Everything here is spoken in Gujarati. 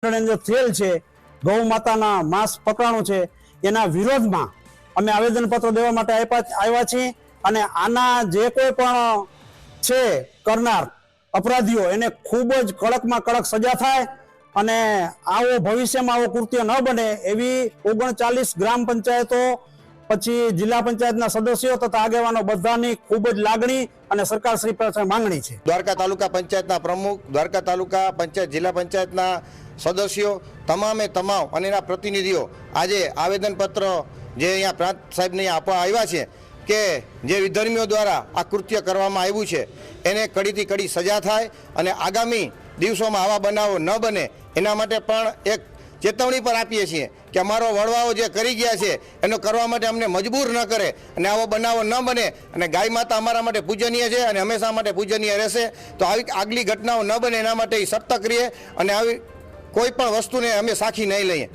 થયેલ છે ગૌ માતાના માંસ પકડાણું છે એના વિરોધમાં અમે આવેદનપત્ર દેવા માટે આવ્યા છીએ અને આના જે કોઈ પણ છે કરનાર અપરાધીઓ એને ખૂબ જ કડકમાં કડક સજા થાય અને આવો ભવિષ્યમાં આવો કૃત્ય ન બને એવી 39 ગ્રામ પંચાયતો પછી જિલ્લા પંચાયતના સદસ્યો તથા આગેવાનો બધાની ખૂબ જ લાગણી અને સરકારશ્રી પાસે માંગણી છે। દ્વારકા તાલુકા પંચાયતના પ્રમુખ, દ્વારકા તાલુકા પંચાયત, જિલ્લા પંચાયતના સદસ્યો તમામે તમામ અને એના પ્રતિનિધિઓ આજે આવેદનપત્ર જે અહીંયા પ્રાંત સાહેબને આપવા આવ્યા છે કે જે વિધર્મીઓ દ્વારા આ કૃત્ય કરવામાં આવ્યું છે એને કડીથી કડી સજા થાય અને આગામી દિવસોમાં આવા બનાવો ન બને એના માટે પણ એક ચેતવણી પર આપીએ છીએ કે અમારો વડવાઓ જે કરી ગયા છે એનો કરવા માટે અમને મજબૂર ન કરે અને આવો બનાવો ન બને અને ગાય માતા અમારા માટે પૂજનીય છે અને હંમેશા માટે પૂજનીય રહેશે। તો આવી આગલી ઘટનાઓ ન બને એના માટે સતર્ક રહીએ અને આવી કોઈ પણ વસ્તુને અમે સાખી નહીં લઈએ।